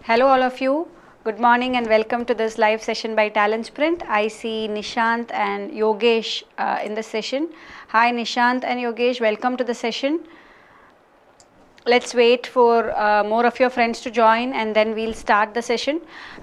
Hello all of you. Good morning and welcome to this live session by TalentSprint. I see Nishant and Yogesh in the session. Hi Nishant and Yogesh, welcome to the session. Let's wait for more of your friends to join and then we'll start the session.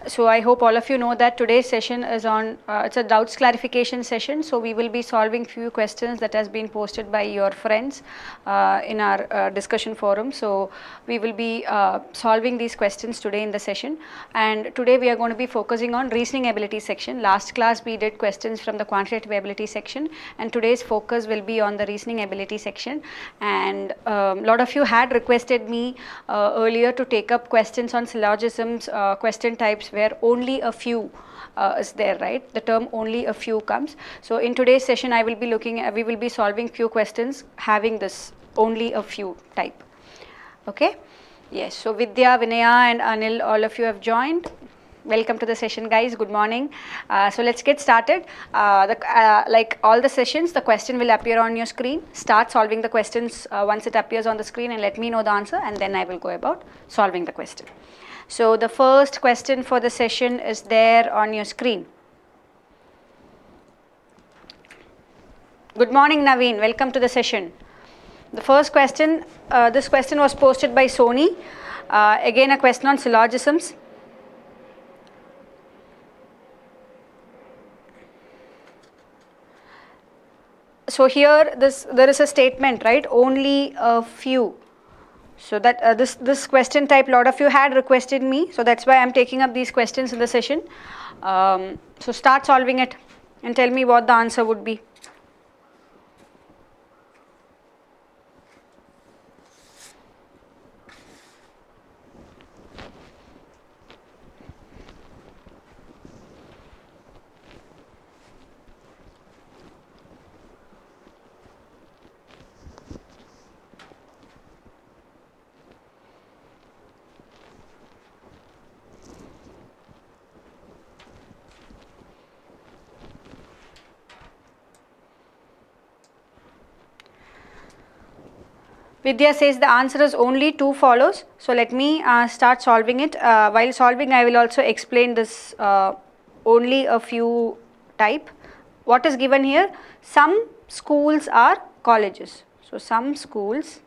So I hope all of you know that today's session is on, it's a doubts clarification session. So we will be solving few questions that has been posted by your friends in our discussion forum. So we will be solving these questions today in the session. And today we are going to be focusing on reasoning ability section. Last class we did questions from the quantitative ability section, and today's focus will be on the reasoning ability section. And a lot of you had requested me earlier to take up questions on syllogisms, question types where only a few is there, right? The term only a few comes. So in today's session I will be looking at, we will be solving few questions having this only a few type. Okay? Yes, so Vidya, Vinaya and Anil, all of you have joined. Welcome to the session, guys. Good morning. So let's get started. Like all the sessions, the question will appear on your screen. Start solving the questions once it appears on the screen and let me know the answer, and then I will go about solving the question. So the first question for the session is there on your screen. Good morning, Naveen. Welcome to the session. The first question, this question was posted by Sony. Again, a question on syllogisms. So here there is a statement, right? Only a few. So that this question type, lot of you had requested me, so that's why I'm taking up these questions in the session. So start solving it and tell me what the answer would be. Vidya says the answer is only 2 follows. So let me start solving it. While solving, I will also explain this only a few type. What is given here? Some schools are colleges. So some schools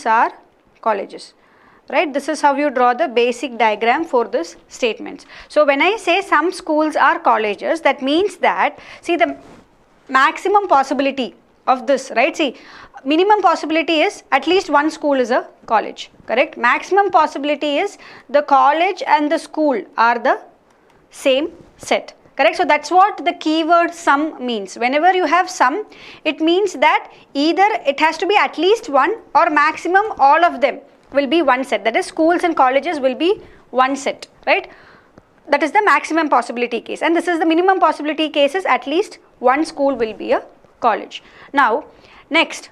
are colleges. Right, this is how you draw the basic diagram for this statements. So when I say some schools are colleges, that means that, see, the maximum possibility of this, right? See, minimum possibility is at least one school is a college, correct? Maximum possibility is the college and the school are the same set, correct? So that's what the keyword some means. Whenever you have some, it means that either it has to be at least one or maximum all of them will be one set. That is, schools and colleges will be one set, right? That is the maximum possibility case, and this is the minimum possibility case is at least one school will be a college. Now next,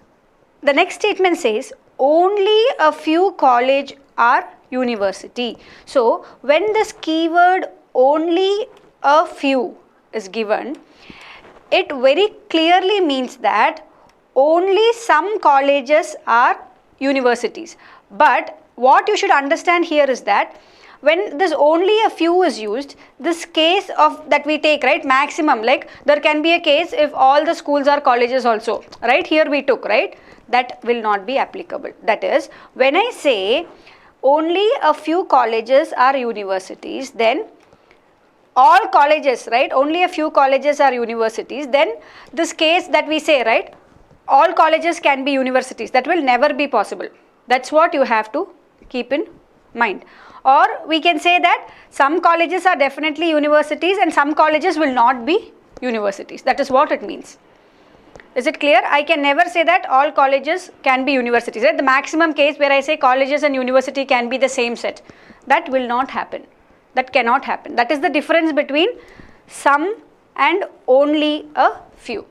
the next statement says only a few college are university. So when this keyword only a few is given, it very clearly means that only some colleges are universities. But what you should understand here is that when this only a few is used, this case of that we take, right, maximum, like there can be a case if all the schools are colleges also, right, here we took, right, that will not be applicable. That is, when I say only a few colleges are universities, then all colleges, right, only a few colleges are universities, then this case that we say, right, all colleges can be universities, that will never be possible. That's what you have to keep in mind. Or we can say that some colleges are definitely universities and some colleges will not be universities. That is what it means. Is it clear? I can never say that all colleges can be universities, right? The maximum case where I say colleges and university can be the same set, that will not happen. That cannot happen. That is the difference between some and only a few.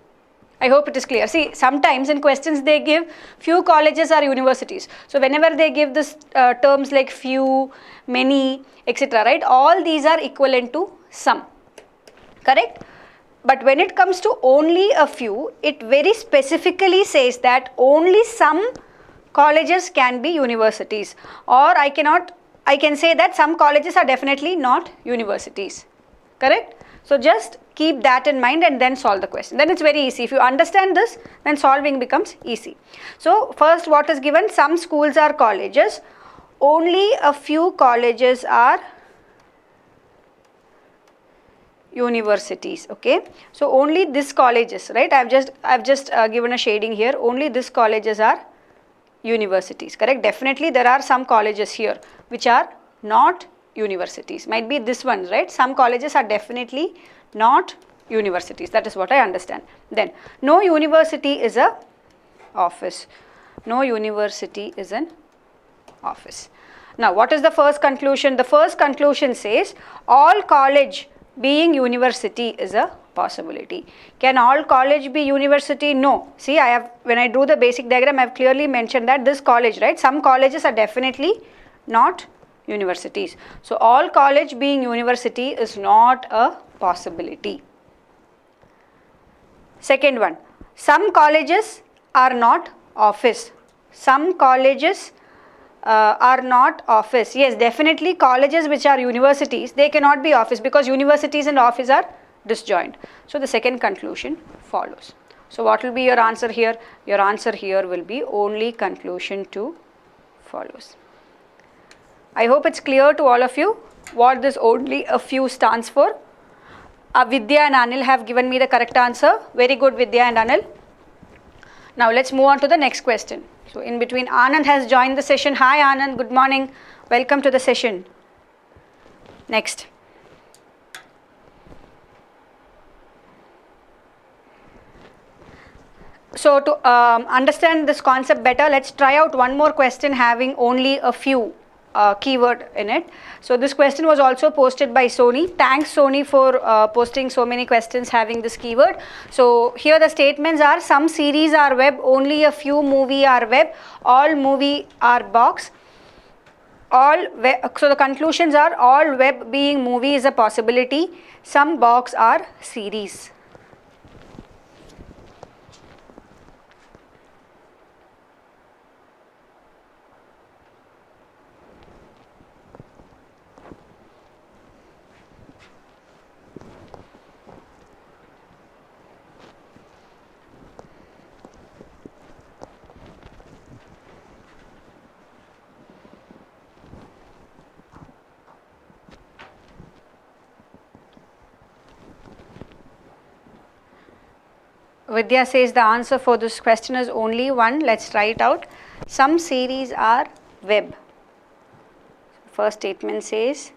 I hope it is clear. See, sometimes in questions they give few colleges are universities. So whenever they give this terms like few, many, etc., right, all these are equivalent to some, correct? But when it comes to only a few, it very specifically says that only some colleges can be universities, or I can say that some colleges are definitely not universities. Correct? So just keep that in mind and then solve the question. Then it's very easy. If you understand this, then solving becomes easy. So first, what is given? Some schools are colleges. Only a few colleges are universities. Okay, so only this colleges, right? I've just given a shading here. Only this colleges are universities. Correct? Definitely there are some colleges here which are not universities. Might be this one, right? Some colleges are definitely not universities. That is what I understand. Then no university is a office. No university is an office. Now what is the first conclusion? The first conclusion says all college being university is a possibility. Can all college be university? No. See, when I drew the basic diagram, I have clearly mentioned that this college, right? Some colleges are definitely not universities. So all college being university is not a possibility. Second one, some colleges are not office. Some colleges are not office. Yes, definitely colleges which are universities, they cannot be office because universities and office are disjoint. So the second conclusion follows. So what will be your answer here? Your answer here will be only conclusion 2 follows. I hope it's clear to all of you what this only a few stands for. Vidya and Anil have given me the correct answer. Very good, Vidya and Anil. Now let's move on to the next question. So in between, Anand has joined the session. Hi Anand, good morning. Welcome to the session. Next. So to understand this concept better, let's try out one more question having only a few keyword in it. So this question was also posted by Sony. Thanks Sony for posting so many questions having this keyword. So here the statements are: some series are web, only a few movie are web, all movie are box. All web, so the conclusions are all web being movie is a possibility, some box are series. Vidya says the answer for this question is only one. Let's try it out. Some series are web. First statement says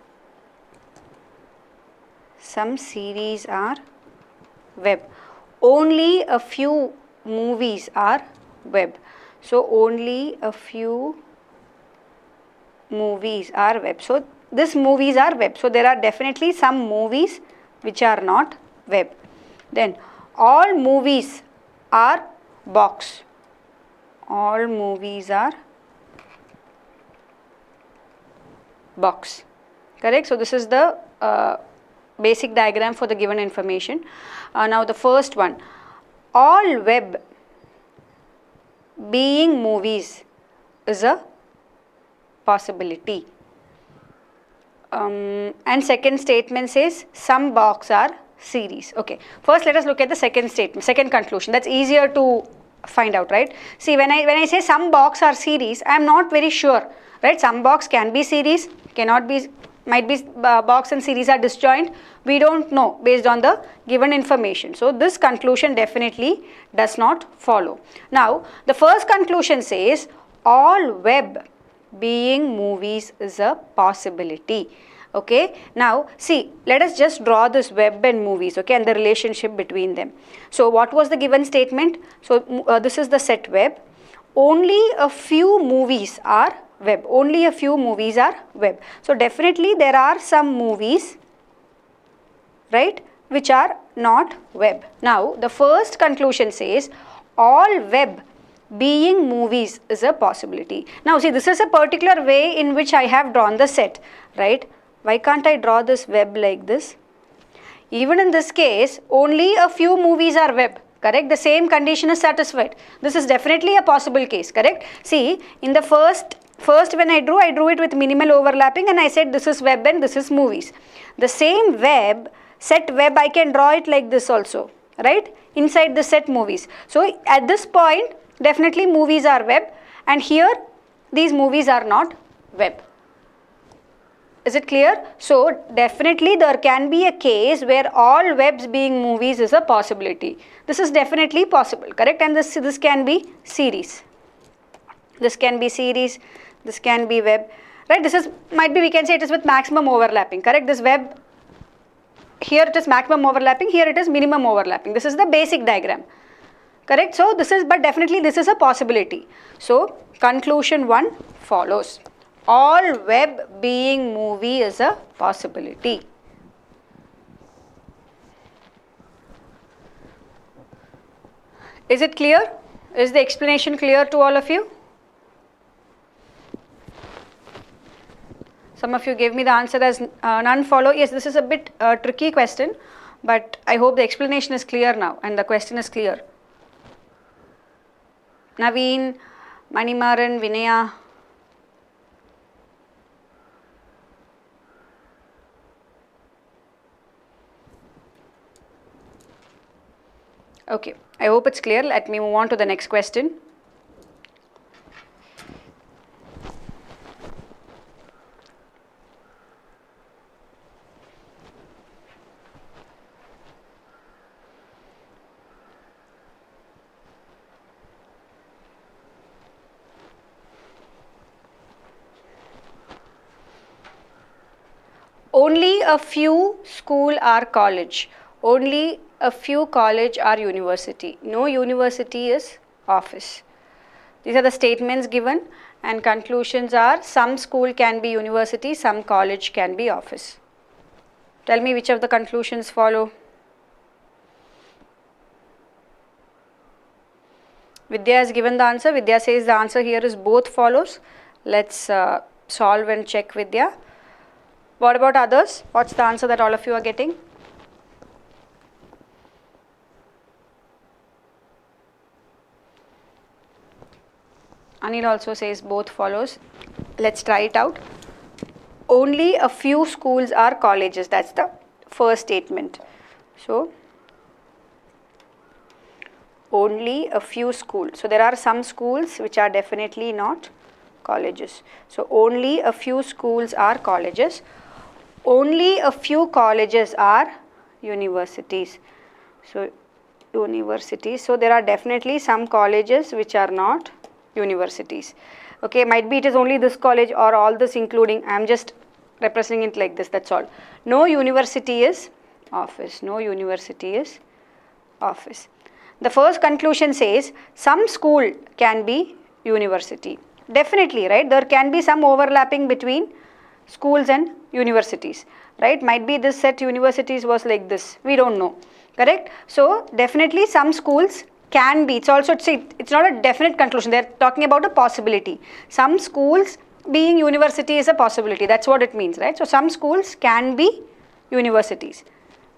some series are web. Only a few movies are web. So only a few movies are web. So these movies are web. So there are definitely some movies which are not web. Then all movies are box. All movies are box. Correct? So this is the basic diagram for the given information. Now the first one, all web being movies is a possibility. And second statement says some box are series. Okay, first let us look at the second statement, second conclusion. That's easier to find out, right? See, when I say some box are series, I am not very sure, right? Some box can be series, cannot be, might be box and series are disjoint. We don't know based on the given information. So this conclusion definitely does not follow. Now the first conclusion says all web being movies is a possibility. Okay, now see, let us just draw this web and movies, okay, and the relationship between them. So what was the given statement? So this is the set web. Only a few movies are web. Only a few movies are web. So definitely there are some movies, right, which are not web. Now the first conclusion says all web being movies is a possibility. Now see, this is a particular way in which I have drawn the set, right? Why can't I draw this web like this? Even in this case, only a few movies are web, correct? The same condition is satisfied. This is definitely a possible case, correct? See, in the first when I drew it with minimal overlapping, and I said this is web and this is movies. The same web, set web, I can draw it like this also, right? Inside the set movies. So at this point, definitely movies are web, and here these movies are not web. Is it clear? So definitely there can be a case where all webs being movies is a possibility. This is definitely possible, correct? And this can be series. This can be series. This can be web, right? This is, might be, we can say it is with maximum overlapping, correct? This web, here it is maximum overlapping, here it is minimum overlapping. This is the basic diagram, correct? So this is, but definitely this is a possibility. So conclusion 1 follows. All web being movie is a possibility. Is it clear? Is the explanation clear to all of you? Some of you gave me the answer as none follow. Yes, this is a bit tricky question, but I hope the explanation is clear now and the question is clear. Naveen, Manimaran, Vinaya. Okay, I hope it's clear. Let me move on to the next question. Only a few school or college. Only a few college or university. No university is office. These are the statements given, and conclusions are some school can be university, some college can be office. Tell me which of the conclusions follow. Vidya has given the answer. Vidya says the answer here is both follows. Let's solve and check Vidya. What about others? What's the answer that all of you are getting? Anil also says both follows. Let's try it out. Only a few schools or colleges. That's the first statement. So, only a few schools. So, there are some schools which are definitely not colleges. So, only a few schools are colleges. Only a few colleges are universities. So, universities. So, there are definitely some colleges which are not universities. Okay, might be it is only this college or all this including. I am just representing it like this, that's all. No university is office. No university is office. The first conclusion says some school can be university. Definitely, right? There can be some overlapping between schools and universities, right? Might be this set universities was like this. We don't know, correct? So, definitely some schools can be. It's also, see, it's not a definite conclusion. They're talking about a possibility. Some schools being university is a possibility. That's what it means, right? So, some schools can be universities.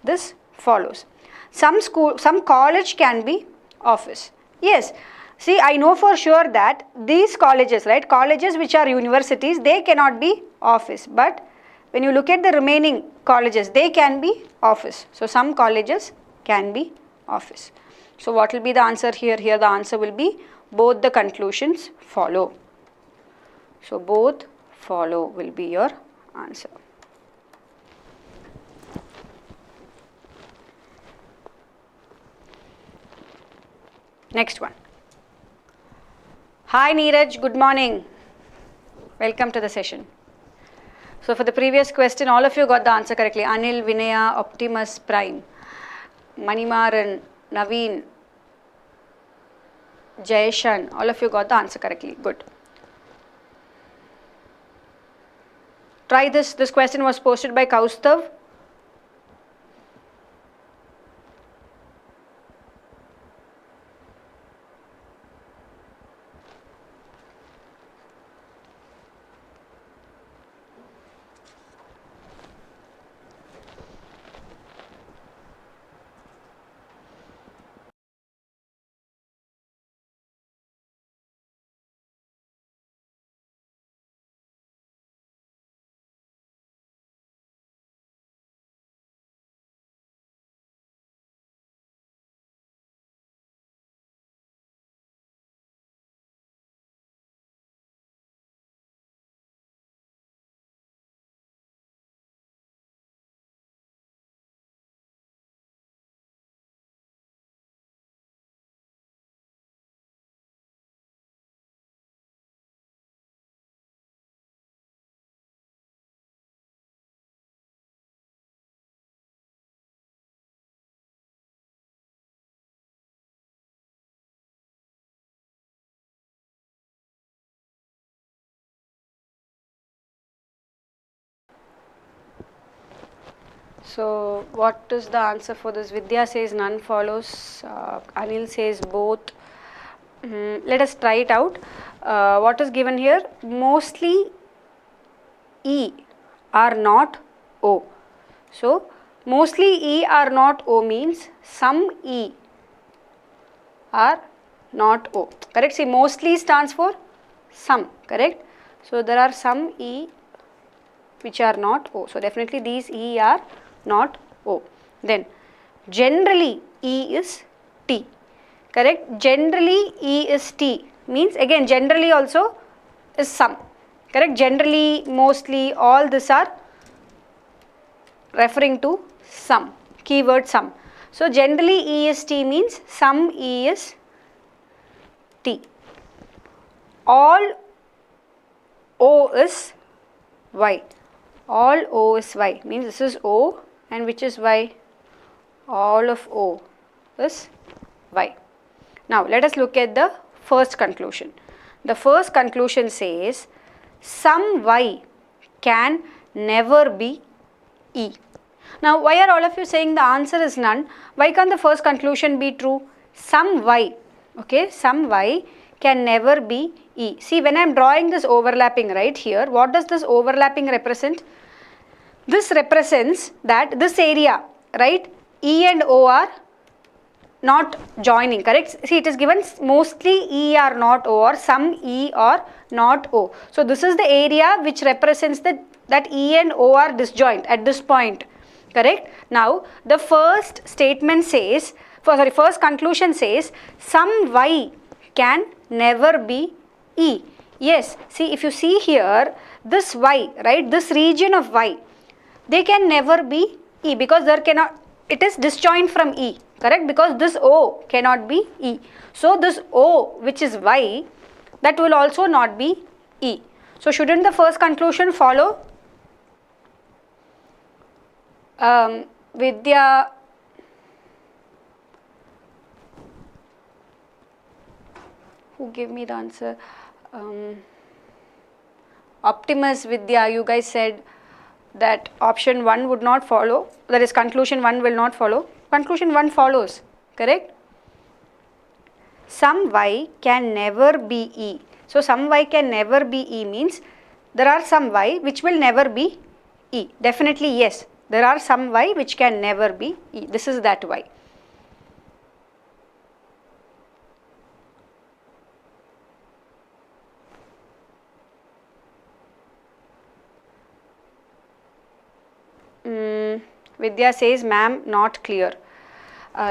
This follows. Some college can be office. Yes. See, I know for sure that these colleges, right, colleges which are universities, they cannot be office. But when you look at the remaining colleges, they can be office. So, some colleges can be office. So, what will be the answer here? Here the answer will be both the conclusions follow. So, both follow will be your answer. Next one. Hi Neeraj, good morning. Welcome to the session. So for the previous question, all of you got the answer correctly. Anil, Vinaya, Optimus Prime, Manimaran, Naveen, Jayeshan, all of you got the answer correctly. Good. Try this. This question was posted by Kaustav. So what is the answer for this? Vidya says none follows. Anil says both. Let us try it out. What is given here? Mostly E are not O. So mostly E are not O means some E are not O. Correct? See, mostly stands for some. Correct? So there are some E which are not O. So definitely these E are not O. Then generally E is T. Correct? Generally E is T means again generally also is some. Correct? Generally, mostly, all these are referring to some. Keyword some. So generally E is T means some E is T. All O is Y. All O is Y means this is O and which is Y? All of O is Y. Now let us look at the first conclusion. The first conclusion says some Y can never be E. Now why are all of you saying the answer is none? Why can't the first conclusion be true? Some Y, okay, some Y can never be E. See, when I am drawing this overlapping right here, what does this overlapping represent? This represents that this area, right, E and O are not joining, correct? See, it is given mostly E are not O or some E are not O. So this is the area which represents that E and O are disjoint at this point, correct? Now the first statement says, first conclusion says some Y can never be E. Yes, see, if you see here this Y, right, this region of Y, they can never be E because there cannot, it is disjoint from E, correct, because this O cannot be E. So this O which is Y, that will also not be E. So shouldn't the first conclusion follow? Vidya, who gave me the answer? Optimus, Vidya, you guys said that option 1 would not follow, that is conclusion 1 will not follow. Conclusion 1 follows, correct? Some Y can never be E. So some Y can never be E means there are some Y which will never be E. Definitely yes, there are some Y which can never be E. This is that Y. Vidya says, ma'am, not clear.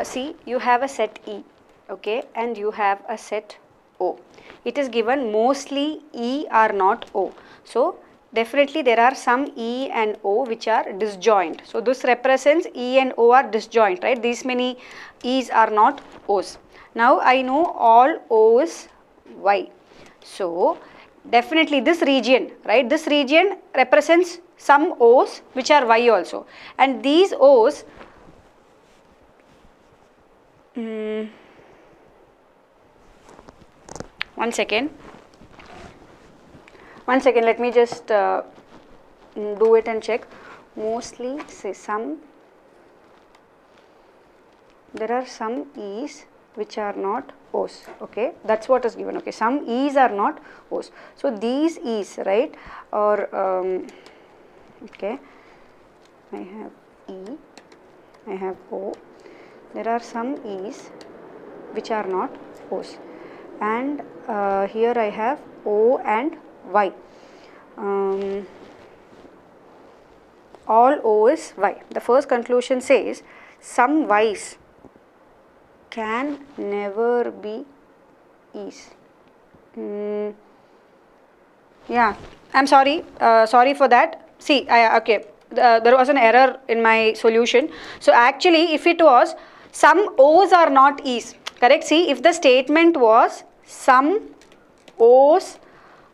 See, you have a set E, okay, and you have a set O. It is given mostly E are not O. So definitely there are some E and O which are disjoint. So this represents E and O are disjoint, right? These many E's are not O's. Now I know all O is Y. So definitely this region, right? This region represents some O's which are Y also, and these O's, one second, let me just do it and check. Mostly say some, there are some E's which are not O's, okay, that's what is given, okay, some E's are not O's. So these E's, right, or okay, I have E, I have O, there are some E's which are not O's, and here I have O and Y. All O is Y. The first conclusion says some Y's can never be E's. Yeah, I'm sorry, sorry for that. See, okay, there was an error in my solution. So actually if it was some O's are not E's, correct? See, if the statement was some O's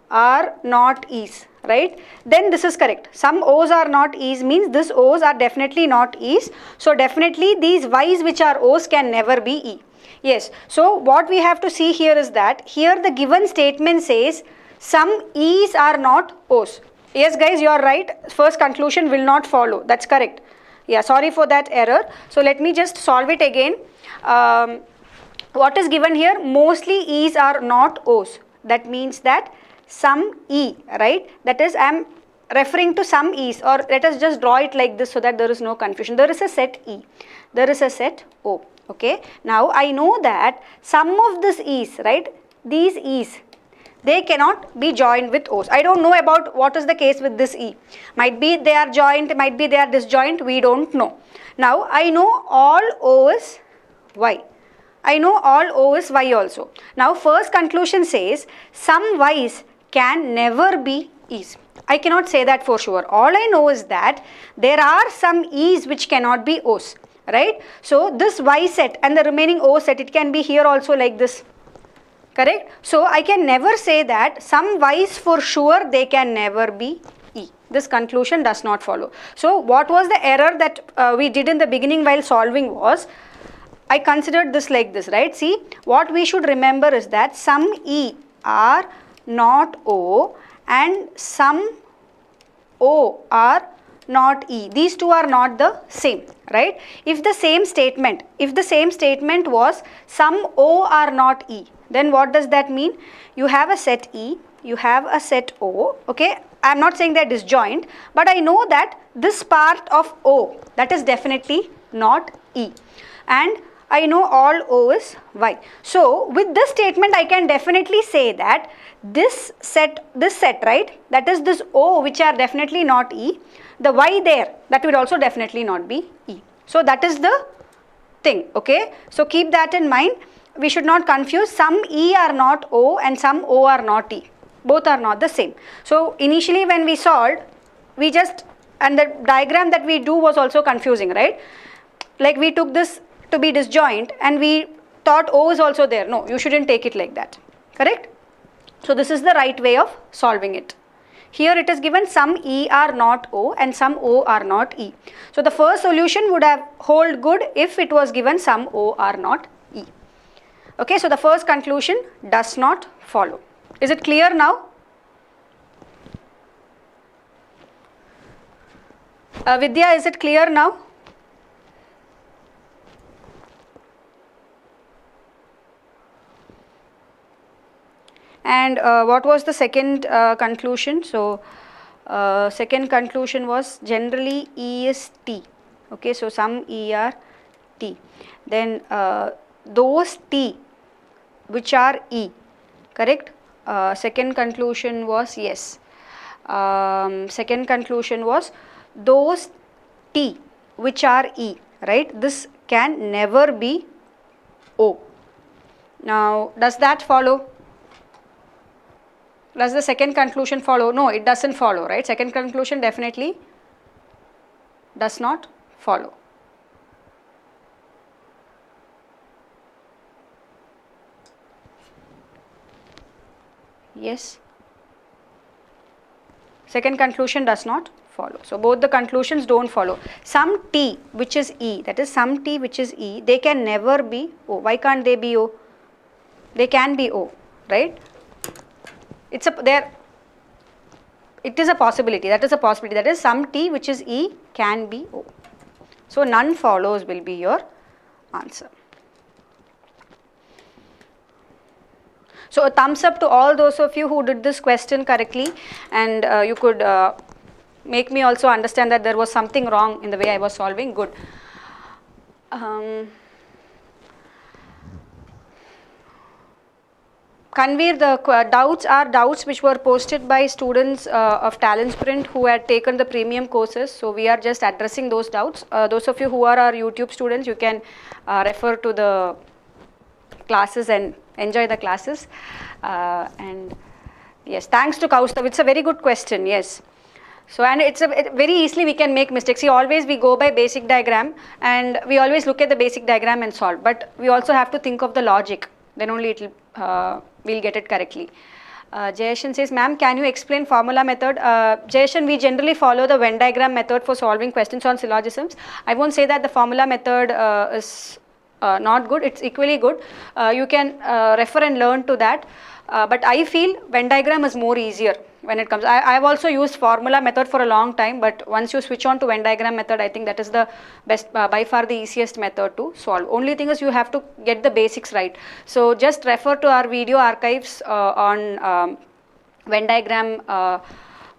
are not E's, right, then this is correct. Some O's are not E's means this O's are definitely not E's. So definitely these Y's which are O's can never be E. Yes, so what we have to see here is that here the given statement says some E's are not O's. Yes guys, you are right, first conclusion will not follow, that's correct. Yeah, sorry for that error. So let me just solve it again. What is given here? Mostly E's are not O's. That means that some E, right? That is, I am referring to some E's, or let us just draw it like this so that there is no confusion. There is a set E, there is a set O. Okay. Now I know that some of these E's, right? These E's, they cannot be joined with O's. I don't know about what is the case with this E. Might be they are joined, might be they are disjoint, we don't know. Now I know all O is Y. I know all O is Y also. Now first conclusion says some Y's can never be E's. I cannot say that for sure. All I know is that there are some E's which cannot be O's, right? So this Y set and the remaining O set, it can be here also like this. Correct? So I can never say that some Y's for sure they can never be E. This conclusion does not follow. So what was the error that we did in the beginning while solving was, I considered this like this, right? See, what we should remember is that some E are not O and some O are not E. These two are not the same, right? If the same statement was some O are not E, then what does that mean? You have a set E, you have a set O, okay? I am not saying they are disjoint, but I know that this part of O, that is definitely not E. And I know all O is Y. So with this statement I can definitely say that this set, right, that is this O which are definitely not E, the Y there, that will also definitely not be E. So that is the thing, okay? So keep that in mind. We should not confuse, some E are not O and some O are not E. Both are not the same. So initially when we solved, we just, and the diagram that we do was also confusing, right? Like we took this to be disjoint and we thought O is also there. No, you shouldn't take it like that, correct? So this is the right way of solving it. Here it is given some E are not O and some O are not E. So the first solution would have hold good if it was given some O are not E. Okay, so the first conclusion does not follow. Is it clear now? Vidya, is it clear now? And what was the second conclusion? So second conclusion was generally E is T. Okay, so some E are T. Then those T which are E, correct? Second conclusion was yes. Second conclusion was those T which are E, right? This can never be O. Now does that follow? Does the second conclusion follow? No, it doesn't follow, right? Second conclusion definitely does not follow. Yes. Second conclusion does not follow. So both the conclusions don't follow. Some T which is E, that is some T which is E, they can never be O. Why can't they be O? They can be O, right? It is a possibility, that is a possibility, that is some T which is E can be O. So none follows will be your answer. So a thumbs up to all those of you who did this question correctly, and you could make me also understand that there was something wrong in the way I was solving. Good. Kanveer, the doubts are doubts which were posted by students of TalentSprint who had taken the premium courses. So we are just addressing those doubts. Those of you who are our YouTube students, you can refer to the classes and enjoy the classes. And yes, thanks to Kaustav. It's a very good question, yes. So, and it's very easily we can make mistakes. See, always we go by basic diagram and we always look at the basic diagram and solve. But we also have to think of the logic. Then only it will we'll get it correctly. Jayashan says, ma'am, can you explain formula method? Jayashan, we generally follow the Venn diagram method for solving questions on syllogisms. I won't say that the formula method is not good. It's equally good. You can refer and learn to that. but I feel Venn diagram is more easier when it comes. I have also used formula method for a long time, but once you switch on to Venn diagram method, I think that is the best, by far the easiest method to solve. Only thing is you have to get the basics right. So just refer to our video archives on Venn diagram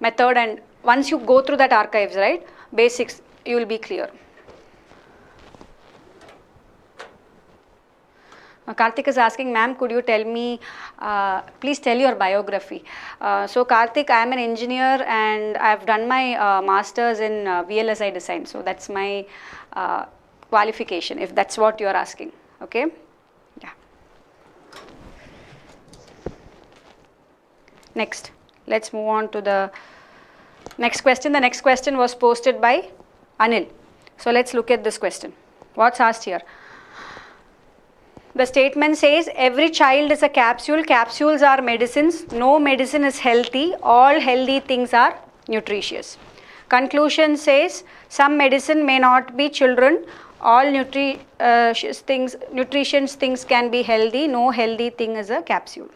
method, and once you go through that archives, right, basics, you will be clear. Karthik is asking, ma'am, could you tell me, please tell your biography. So Karthik, I am an engineer and I have done my masters in VLSI design. So that's my qualification, if that's what you are asking. Okay. Yeah. Next, let's move on to the next question. The next question was posted by Anil. So let's look at this question. What's asked here? The statement says every child is a capsule. Capsules are medicines. No medicine is healthy. All healthy things are nutritious. Conclusion says some medicine may not be children. All nutritious things can be healthy. No healthy thing is a capsule.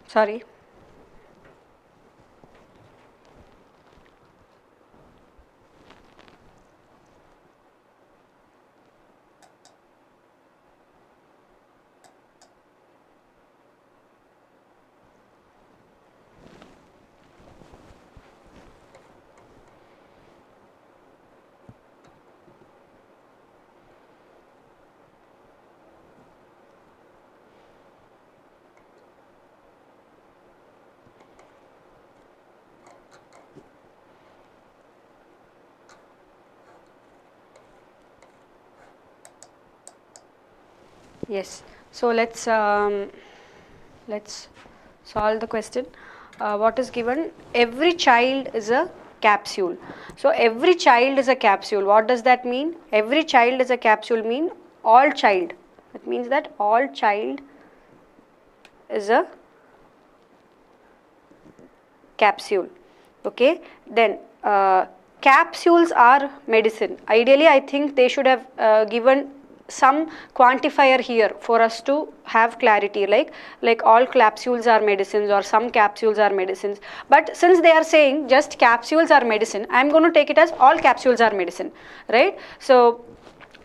Sorry. Yes. So let's solve the question. What is given? Every child is a capsule. So every child is a capsule. What does that mean? Every child is a capsule mean all child. That means that all child is a capsule. Okay. Then capsules are medicine. Ideally, I think they should have given some quantifier here for us to have clarity, like all capsules are medicines or some capsules are medicines. But since they are saying just capsules are medicine, I am going to take it as all capsules are medicine, right? So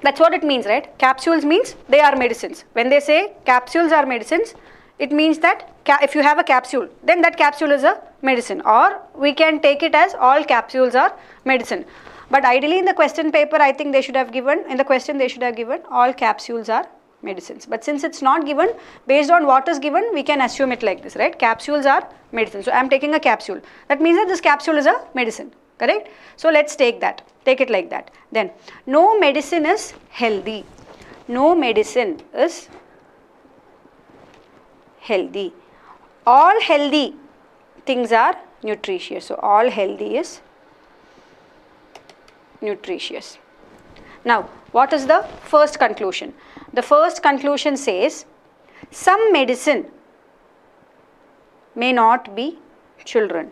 that's what it means, right? Capsules means they are medicines. When they say capsules are medicines, it means that if you have a capsule, then that capsule is a medicine, or we can take it as all capsules are medicine. But ideally in the question paper, I think they should have given, in the question they should have given all capsules are medicines. But since it's not given, based on what is given, we can assume it like this, right? Capsules are medicine. So I am taking a capsule. That means that this capsule is a medicine, correct? So let's take that, take it like that. Then no medicine is healthy. No medicine is healthy. All healthy things are nutritious. So all healthy is nutritious. Now, what is the first conclusion? The first conclusion says some medicine may not be children.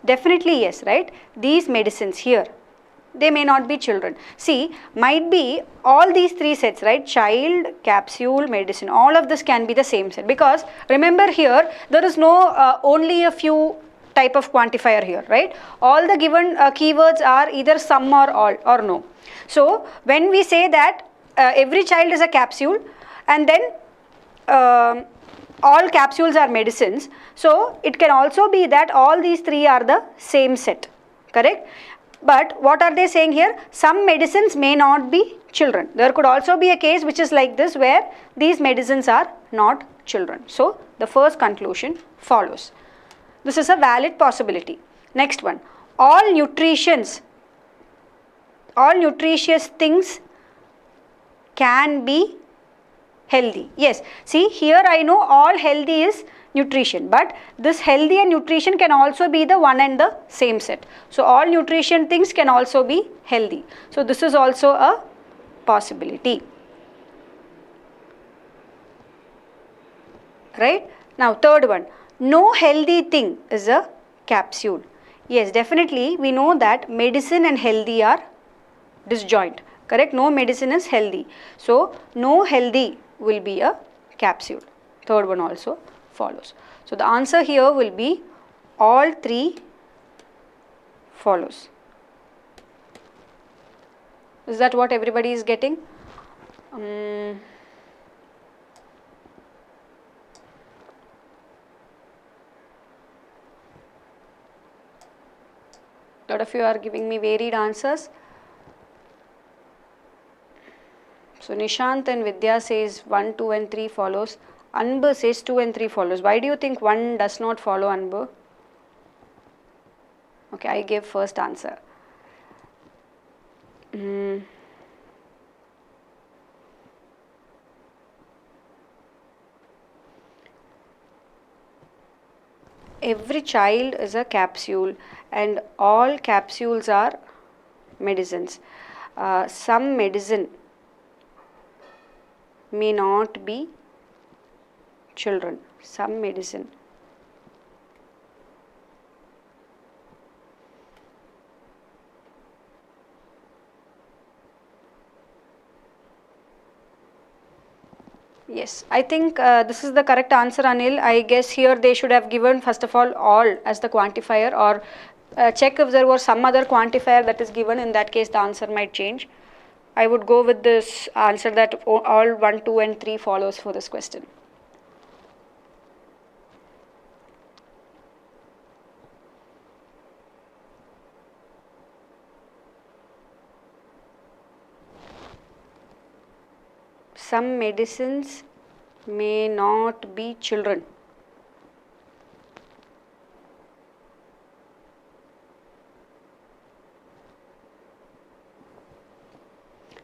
Definitely yes, right? These medicines here, they may not be children. See, might be all these three sets, right? Child, capsule, medicine, all of this can be the same set, because remember here there is no only a few type of quantifier here, right? All the given keywords are either some or all or no. So when we say that every child is a capsule, and then all capsules are medicines, so it can also be that all these three are the same set, correct? But what are they saying here? Some medicines may not be children. There could also be a case which is like this, where these medicines are not children. So the first conclusion follows. This is a valid possibility. Next one, all nutritions, all nutritious things can be healthy. Yes, see here I know all healthy is nutrition, but this healthy and nutrition can also be the one and the same set. So all nutrition things can also be healthy. So this is also a possibility. Right? Now third one, no healthy thing is a capsule. Yes, definitely we know that medicine and healthy are disjoint. Correct? No medicine is healthy. So no healthy will be a capsule. Third one also follows. So the answer here will be all three follows. Is that what everybody is getting? Lot of you are giving me varied answers. So Nishant and Vidya says 1, 2 and 3 follows. Anbu says 2 and 3 follows. Why do you think 1 does not follow, Anbu? Okay, I gave first answer. Every child is a capsule and all capsules are medicines. Some medicine may not be children. Some medicine. Yes, I think this is the correct answer, Anil. I guess here they should have given first of all as the quantifier, or check if there was some other quantifier that is given. In that case the answer might change. I would go with this answer that all 1, 2 and 3 follows for this question. Some medicines may not be children.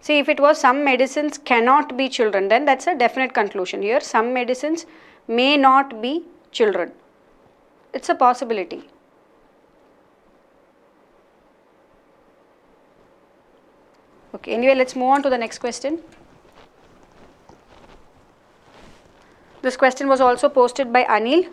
See, if it was some medicines cannot be children, then that's a definite conclusion. Here some medicines may not be children. It's a possibility. Okay, anyway, let's move on to the next question. This question was also posted by Anil.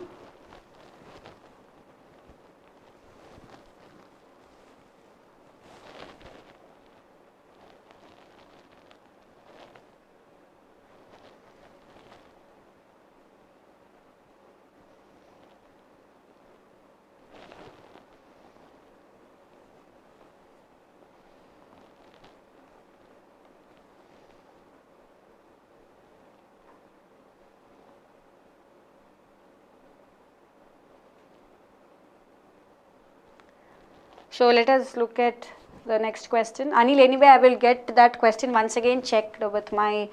So let us look at the next question. Anil, anyway, I will get that question once again checked with my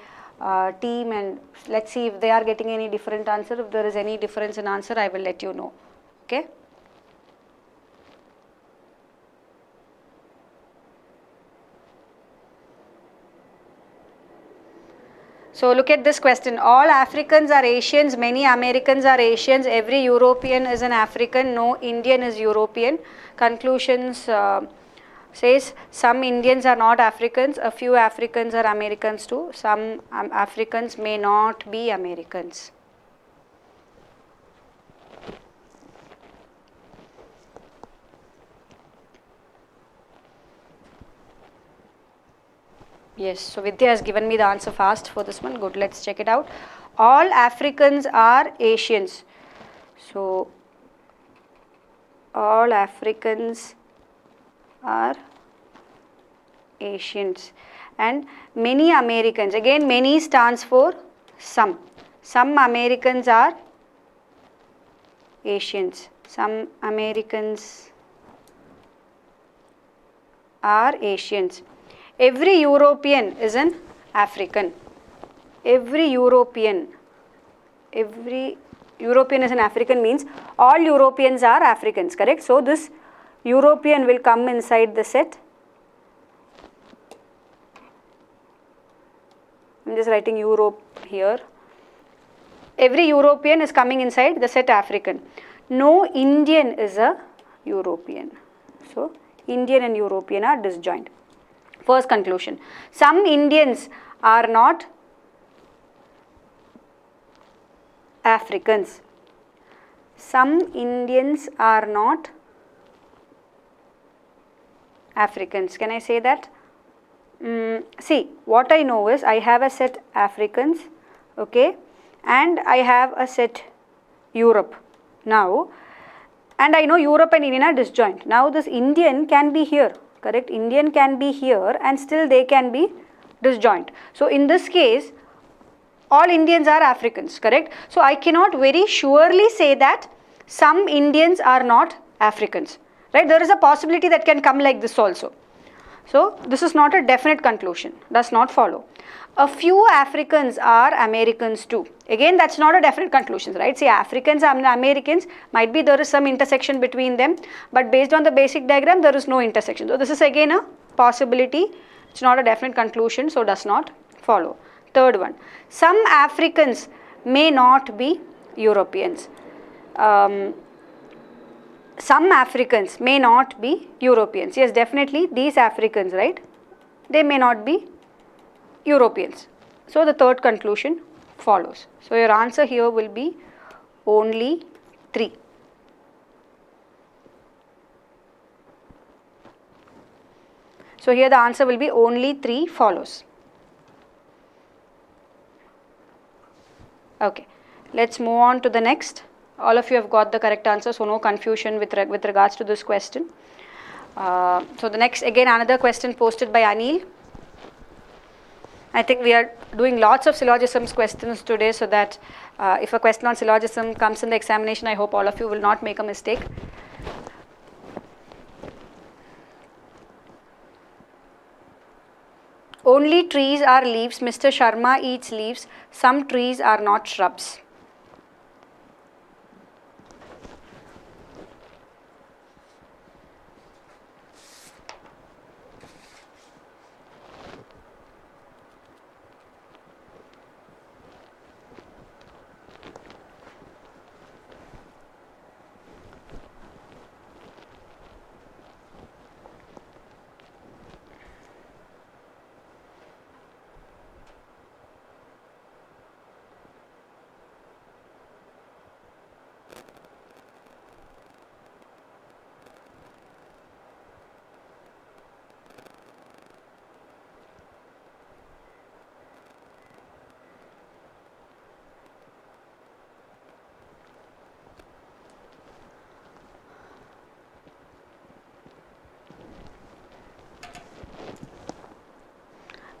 team, and let's see if they are getting any different answer. If there is any difference in answer, I will let you know. Okay. So look at this question. All Africans are Asians, many Americans are Asians, every European is an African, no Indian is European. Conclusions says some Indians are not Africans, a few Africans are Americans too, some Africans may not be Americans. Yes, so Vidya has given me the answer fast for this one. Good, let's check it out. All Africans are Asians. So, all Africans are Asians. And many Americans, again many stands for some. Some Americans are Asians. Some Americans are Asians. Every European is an African. Every European is an African means all Europeans are Africans, correct? So this European will come inside the set. I am just writing Europe here. Every European is coming inside the set African. No Indian is a European. So Indian and European are disjoint. First conclusion. Some Indians are not Africans. Some Indians are not Africans. Can I say that? See, what I know is I have a set Africans, okay, and I have a set Europe now, and I know Europe and Indian are disjoint. Now this Indian can be here, correct? Indian can be here and still they can be disjoint. So in this case, all Indians are Africans, correct? So I cannot very surely say that some Indians are not Africans, right? There is a possibility that can come like this also. So this is not a definite conclusion, does not follow. A few Africans are Americans too. Again, that's not a definite conclusion, right? See, Africans and Americans, might be there is some intersection between them, but based on the basic diagram, there is no intersection. So this is again a possibility. It's not a definite conclusion, so does not follow. Third one, some Africans may not be Europeans. Some Africans may not be Europeans. Yes, definitely these Africans, right? They may not be Europeans. So the third conclusion follows. So your answer here will be only 3. So here the answer will be only 3 follows. Okay, let's move on to the next. All of you have got the correct answer, so no confusion with regards to this question. So the next, again another question posted by Anil. I think we are doing lots of syllogisms questions today, so that if a question on syllogism comes in the examination, I hope all of you will not make a mistake. Only trees are leaves. Mr. Sharma eats leaves. Some trees are not shrubs.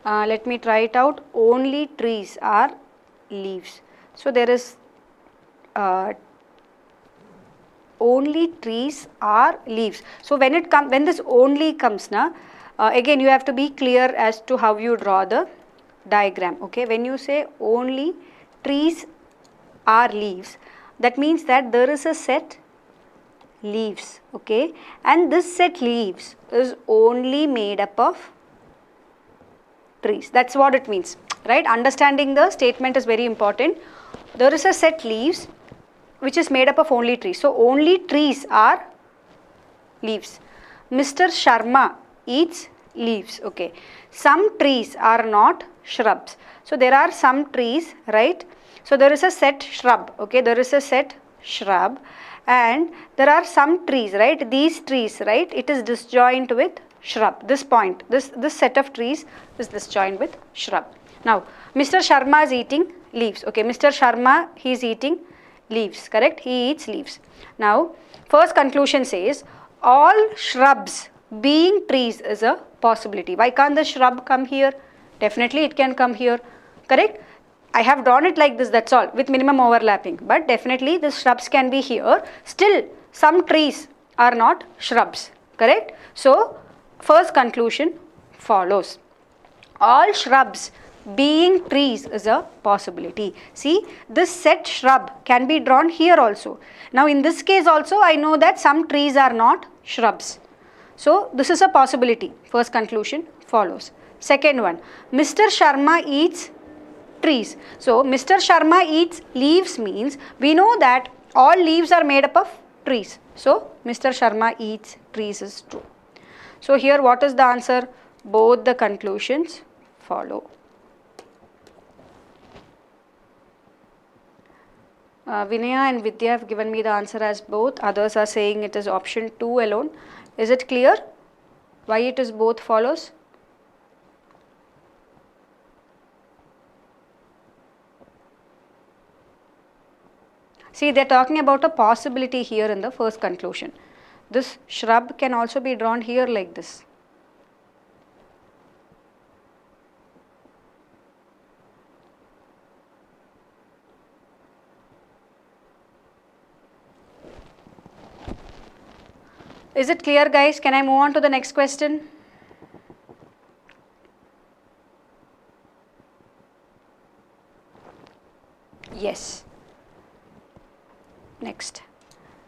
Let me try it out. Only trees are leaves. So there is only trees are leaves. So when this only comes now, again you have to be clear as to how you draw the diagram. Okay, when you say only trees are leaves, that means that there is a set leaves. Okay, and this set leaves is only made up of trees. That's what it means, right? Understanding the statement is very important. There is a set leaves which is made up of only trees. So only trees are leaves. Mr. Sharma eats leaves. Okay. Some trees are not shrubs. So there are some trees, right? So there is a set shrub. Okay. There is a set shrub, and there are some trees, right? These trees, right? It is disjoint with shrub. This point, this set of trees is this joined with shrub. Now, Mr. Sharma is eating leaves. Okay, Mr. Sharma, he is eating leaves, correct? He eats leaves. Now, first conclusion says all shrubs being trees is a possibility. Why can't the shrub come here? Definitely it can come here, correct? I have drawn it like this, that's all, with minimum overlapping. But definitely the shrubs can be here. Still, some trees are not shrubs, correct? So, first conclusion follows. All shrubs being trees is a possibility. See, this set shrub can be drawn here also. Now, in this case also, I know that some trees are not shrubs. So, this is a possibility. First conclusion follows. Second one, Mr. Sharma eats trees. So, Mr. Sharma eats leaves means we know that all leaves are made up of trees. So, Mr. Sharma eats trees is true. So, here what is the answer? Both the conclusions follow. Vinaya and Vidya have given me the answer as both. Others are saying it is option 2 alone. Is it clear why it is both follows? See, they are talking about a possibility here in the first conclusion. This shrub can also be drawn here like this. Is it clear, guys? Can I move on to the next question? Yes. Next.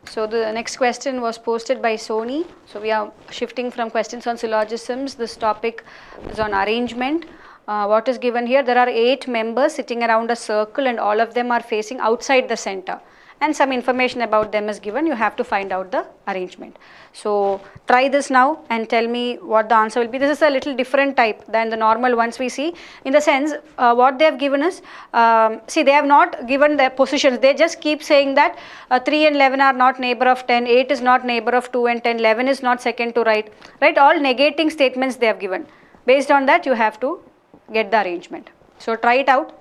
So the next question was posted by Sony. So we are shifting from questions on syllogisms. This topic is on arrangement. What is given here? There are 8 members sitting around a circle and all of them are facing outside the center. And some information about them is given. You have to find out the arrangement. So try this now and tell me what the answer will be. This is a little different type than the normal ones we see. In the sense, what they have given is, see, they have not given their positions. They just keep saying that 3 and 11 are not neighbor of 10, 8 is not neighbor of 2 and 10, 11 is not second to right. Right, all negating statements they have given. Based on that, you have to get the arrangement. So try it out.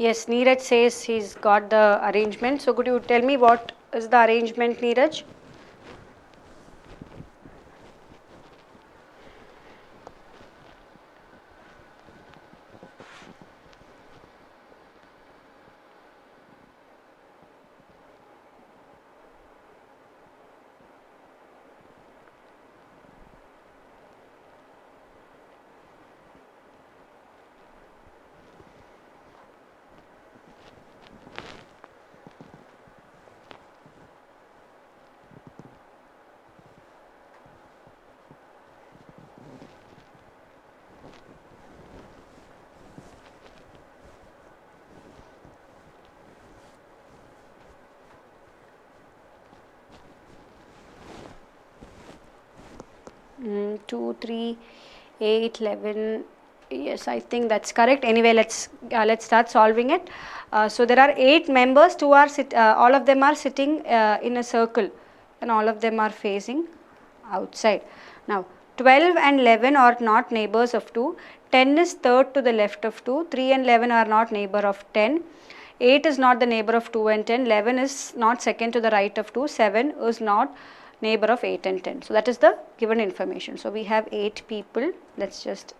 Yes, Neeraj says he's got the arrangement. So could you tell me what is the arrangement, Neeraj? Mm, 2, 3, 8, 11. Yes, I think that's correct. Anyway, let's start solving it. So there are 8 members. All of them are sitting in a circle, and all of them are facing outside. Now 12 and 11 are not neighbors of 2. 10 is third to the left of 2. 3 and 11 are not neighbor of 10. 8 is not the neighbor of 2 and 10. 11 is not second to the right of 2. 7 is not neighbor of 8 and 10. So that is the given information. So we have 8 people. Let's just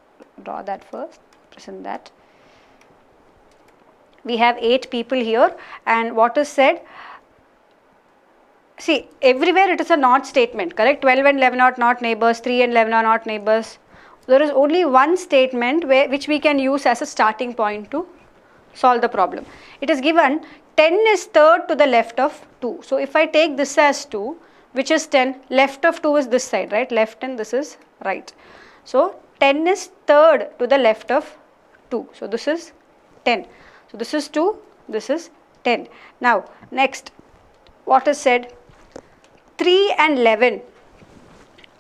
draw that first, present that. We have 8 people here, and what is said? See, everywhere it is a not statement, correct? 12 and 11 are not neighbors, 3 and 11 are not neighbors. There is only one statement which we can use as a starting point to solve the problem. It is given 10 is third to the left of 2. So if I take this as 2, which is 10, left of 2 is this side, right? Left and this is right. So 10 is third to the left of 2. So this is 10. So this is 2, this is 10. Now next, what is said? 3 and 11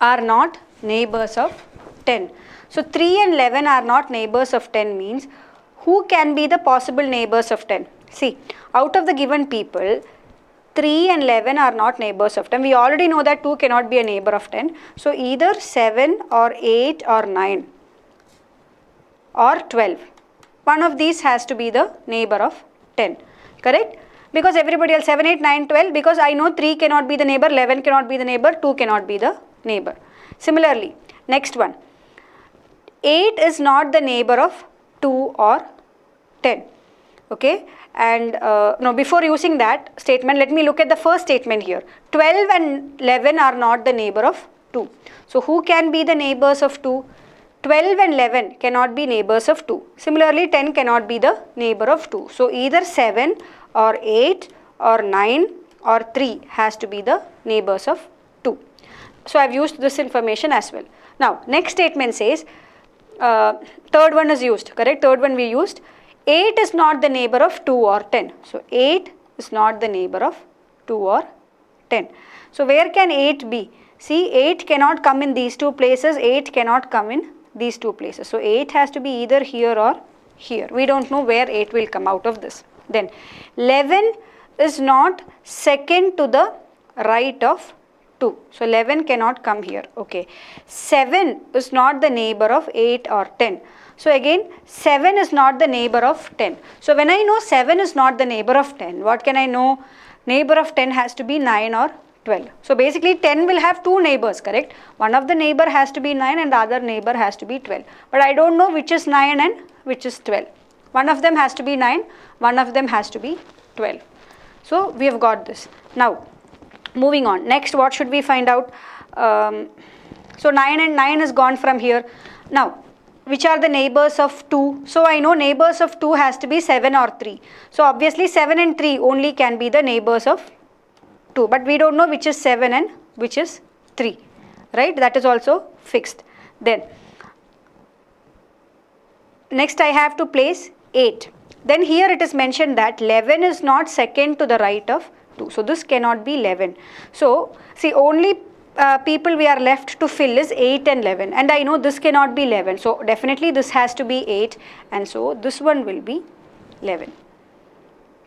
are not neighbors of 10. So 3 and 11 are not neighbors of 10 means who can be the possible neighbors of 10? See, out of the given people, 3 and 11 are not neighbors of 10. We already know that 2 cannot be a neighbor of 10. So either 7 or 8 or 9 or 12. One of these has to be the neighbor of 10. Correct? Because everybody else 7, 8, 9, 12, because I know 3 cannot be the neighbor, 11 cannot be the neighbor, 2 cannot be the neighbor. Similarly, next one, 8 is not the neighbor of 2 or 10. Okay, and no, before using that statement, let me look at the first statement here. 12 and 11 are not the neighbor of 2. So who can be the neighbors of 2? 12 and 11 cannot be neighbors of 2. Similarly, 10 cannot be the neighbor of 2. So either 7 or 8 or 9 or 3 has to be the neighbors of 2. So I have used this information as well. Now next statement says, third one is used, correct? Third one we used. 8 is not the neighbor of 2 or 10. So 8 is not the neighbor of 2 or 10. So where can 8 be? See, 8 cannot come in these two places, 8 cannot come in these two places. So 8 has to be either here or here. We don't know where 8 will come out of this. Then 11 is not second to the right of 2. So 11 cannot come here. Okay. 7 is not the neighbor of 8 or 10. So again 7 is not the neighbor of 10. So when I know 7 is not the neighbor of 10, what can I know? Neighbor of 10 has to be 9 or 12. So basically 10 will have two neighbors, correct? One of the neighbor has to be 9 and the other neighbor has to be 12. But I don't know which is 9 and which is 12. One of them has to be 9, one of them has to be 12. So we have got this. Now moving on. Next, what should we find out? So 9 and 9 is gone from here. Now which are the neighbors of 2? So I know neighbors of 2 has to be 7 or 3. So obviously 7 and 3 only can be the neighbors of 2. But we don't know which is 7 and which is 3. Right? That is also fixed. Then next I have to place 8. Then here it is mentioned that 11 is not second to the right of 2. So this cannot be 11. So see, only people we are left to fill is 8 and 11, and I know this cannot be 11. So definitely this has to be 8, and so this one will be 11.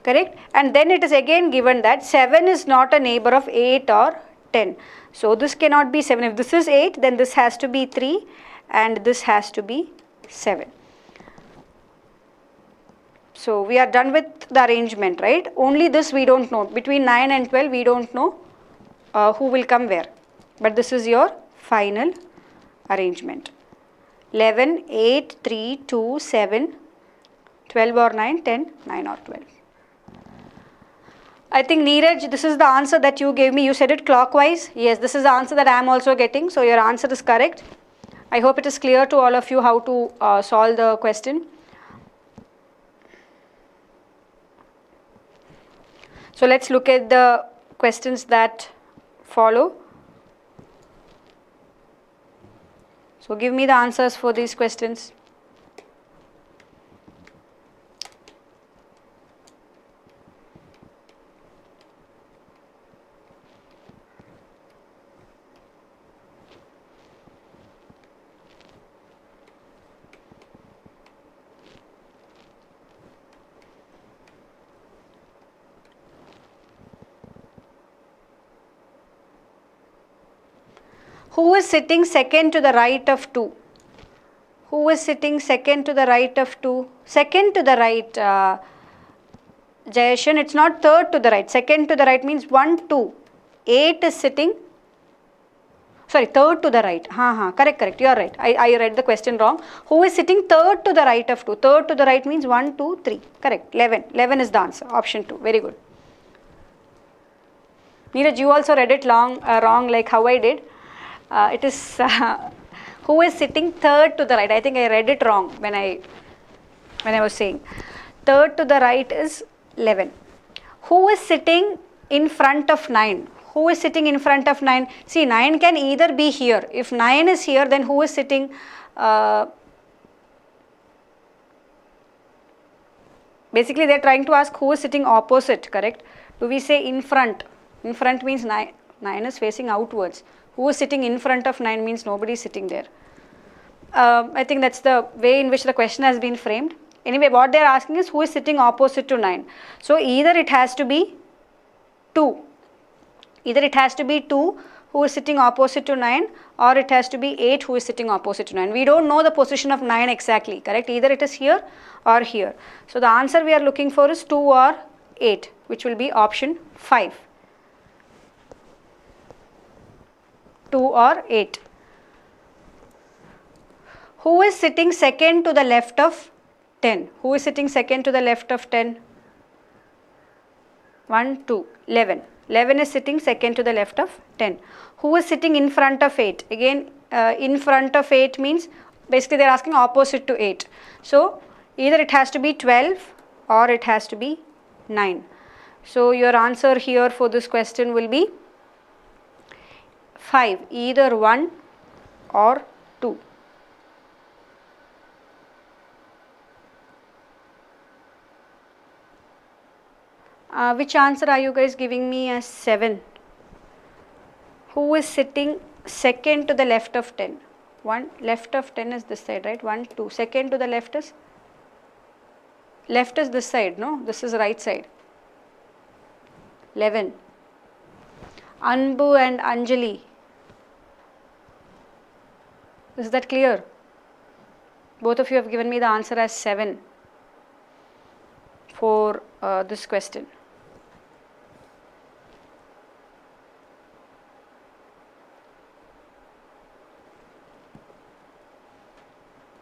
Correct? And then it is again given that 7 is not a neighbor of 8 or 10. So this cannot be 7. If this is 8, then this has to be 3 and this has to be 7. So we are done with the arrangement, right? Only this we don't know. Between 9 and 12 we don't know who will come where. But this is your final arrangement. 11, 8, 3, 2, 7, 12 or 9, 10, 9 or 12. I think Neeraj, this is the answer that you gave me. You said it clockwise. Yes, this is the answer that I am also getting. So your answer is correct. I hope it is clear to all of you how to solve the question. So let's look at the questions that follow. So give me the answers for these questions. Who is sitting second to the right of 2? Who is sitting second to the right of 2? Second to the right, Jayashan, it's not third to the right. Second to the right means 1, 2. 8 is sitting, sorry, third to the right. Correct, you are right. I read the question wrong. Who is sitting third to the right of 2? Third to the right means 1, 2, 3. Correct, 11. 11 is the answer, option 2. Very good. Neeraj, you also read it wrong like how I did. It is who is sitting third to the right. I think I read it wrong when I was saying. Third to the right is 11. Who is sitting in front of 9? Who is sitting in front of 9? See, 9 can either be here. If 9 is here, then who is sitting? Basically, they are trying to ask who is sitting opposite, correct? Do we say in front? In front means 9 is facing outwards. Who is sitting in front of 9 means nobody is sitting there. I think that's the way in which the question has been framed. Anyway, what they are asking is who is sitting opposite to 9. So either it has to be 2. Either it has to be 2 who is sitting opposite to 9, or it has to be 8 who is sitting opposite to 9. We don't know the position of 9 exactly, correct? Either it is here or here. So the answer we are looking for is 2 or 8, which will be option 5. 2 or 8. Who is sitting second to the left of 10? Who is sitting second to the left of 10? 1, 2, 11. 11 is sitting second to the left of 10. Who is sitting in front of 8? Again, in front of 8 means basically they are asking opposite to 8. So either it has to be 12 or it has to be 9. So your answer here for this question will be 5, either 1 or 2. Which answer are you guys giving me as 7? Who is sitting second to the left of 10? 1, left of 10 is this side, right? 1, 2. Second to the left is this side, no? This is right side. 11. Anbu and Anjali. Is that clear? Both of you have given me the answer as 7 for this question.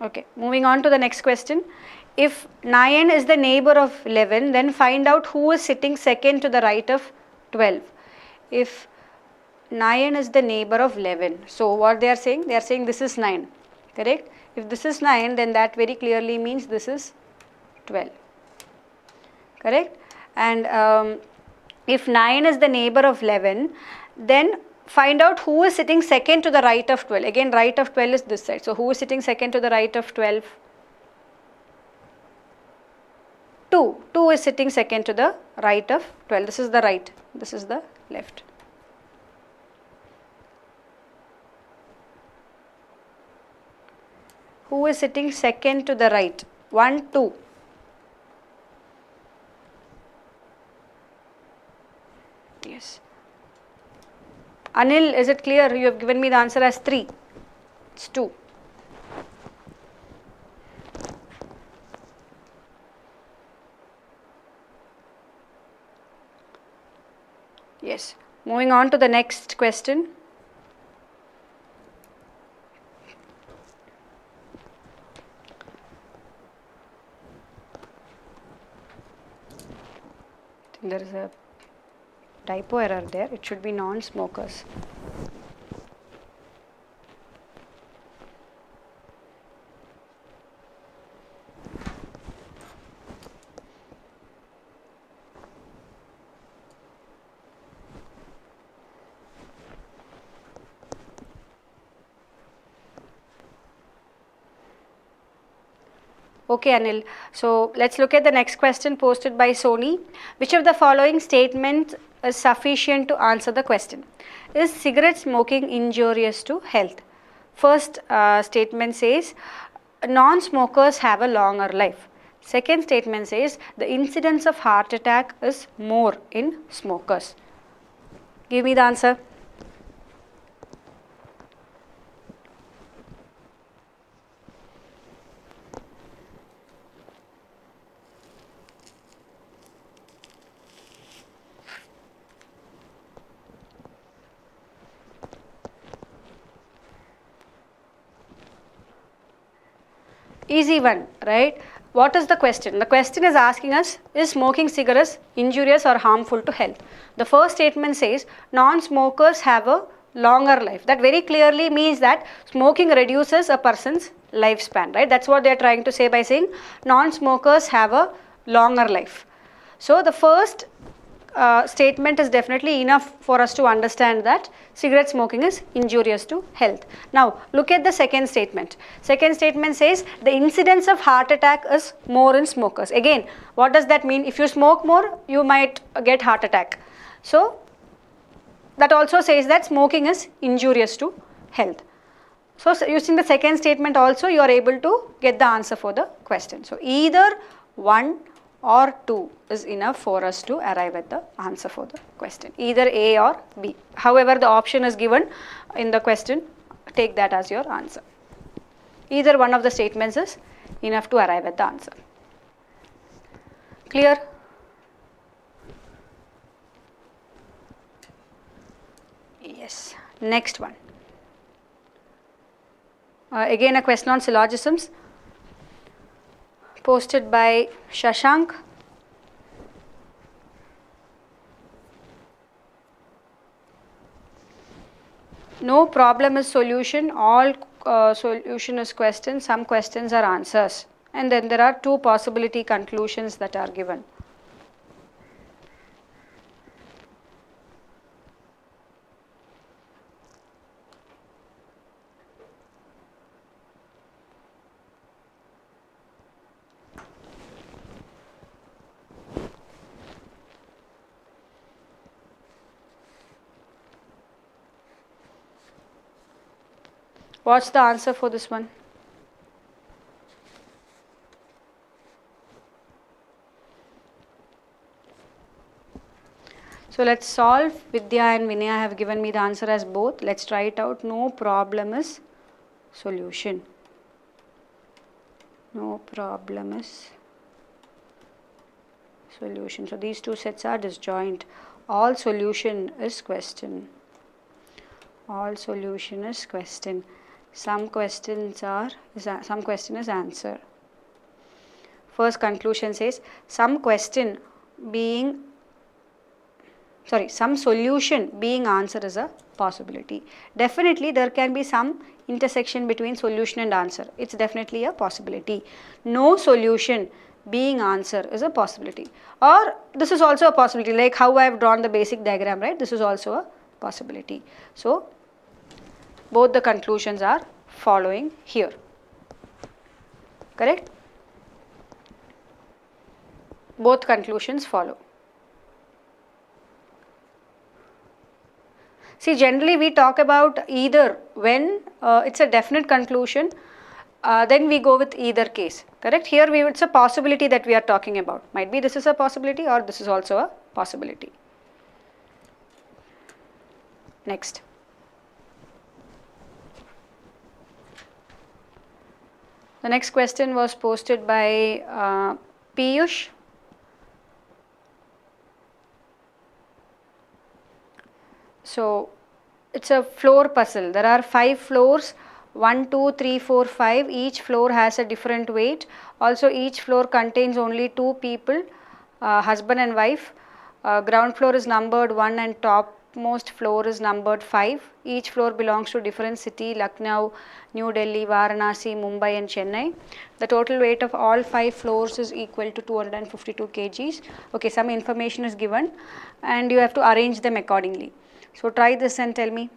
Okay, moving on to the next question. If 9 is the neighbor of 11, then find out who is sitting second to the right of 12. If 9 is the neighbor of 11, so what they are saying? They are saying this is 9, correct? If this is 9, then that very clearly means this is 12, correct? And if 9 is the neighbor of 11, then find out who is sitting second to the right of 12. Again, right of 12 is this side. So who is sitting second to the right of 12? 2. 2 is sitting second to the right of 12. This is the right. This is the left. Who is sitting second to the right? 1, 2. Yes. Anil, is it clear? You have given me the answer as 3. It's 2. Yes. Moving on to the next question. I think there is a typo error there. It should be non-smokers. Okay, Anil. So let's look at the next question posted by Sony. Which of the following statements is sufficient to answer the question? Is cigarette smoking injurious to health? First statement says non-smokers have a longer life. Second statement says the incidence of heart attack is more in smokers. Give me the answer. Easy one, right? What is the question? The question is asking us, is smoking cigarettes injurious or harmful to health? The first statement says non-smokers have a longer life. That very clearly means that smoking reduces a person's lifespan, right? That's what they are trying to say by saying non-smokers have a longer life. So the first statement is definitely enough for us to understand that cigarette smoking is injurious to health. Now look at the second statement. Second statement says the incidence of heart attack is more in smokers. Again, what does that mean? If you smoke more, you might get heart attack. So that also says that smoking is injurious to health. So using the second statement also, you are able to get the answer for the question. So either 1 or 2 is enough for us to arrive at the answer for the question, either A or B. However the option is given in the question, take that as your answer. Either one of the statements is enough to arrive at the answer. Clear? Yes. Next one. Again a question on syllogisms posted by Shashank. No problem is solution, all solution is question, some questions are answers, and then there are 2 possibility conclusions that are given. What's the answer for this one? So let's solve. Vidya and Vinaya have given me the answer as both. Let's try it out. No problem is solution. No problem is solution. So these 2 sets are disjoint. All solution is question. All solution is question. Some question is answer. First conclusion says some solution being answer is a possibility. Definitely there can be some intersection between solution and answer. It's definitely a possibility. No solution being answer is a possibility. Or this is also a possibility, like how I have drawn the basic diagram, right? This is also a possibility. So both the conclusions are following here. Correct? Both conclusions follow. See, generally we talk about either when it's a definite conclusion, then we go with either case. Correct? Here it's a possibility that we are talking about. Might be this is a possibility or this is also a possibility. Next. The next question was posted by Piyush. So it's a floor puzzle. There are 5 floors, 1, 2, 3, 4, 5. Each floor has a different weight. Also each floor contains only 2 people, husband and wife. Ground floor is numbered 1 and topmost floor is numbered 5. Each floor belongs to different city: Lucknow, New Delhi, Varanasi, Mumbai and Chennai. The total weight of all 5 floors is equal to 252 kgs. Okay, some information is given and you have to arrange them accordingly. So try this and tell me.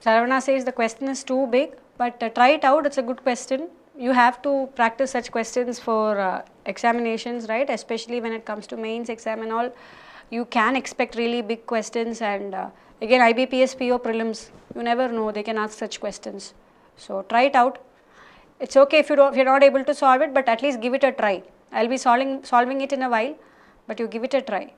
Saravana says the question is too big, but try it out. It's a good question. you have to practice such questions for examinations, right? Especially when it comes to mains exam and all, you can expect really big questions, and again IBPS PO prelims, you never know, they can ask such questions. So try it out. It's okay if you're not able to solve it, but at least give it a try. I'll be solving it in a while, but you give it a try.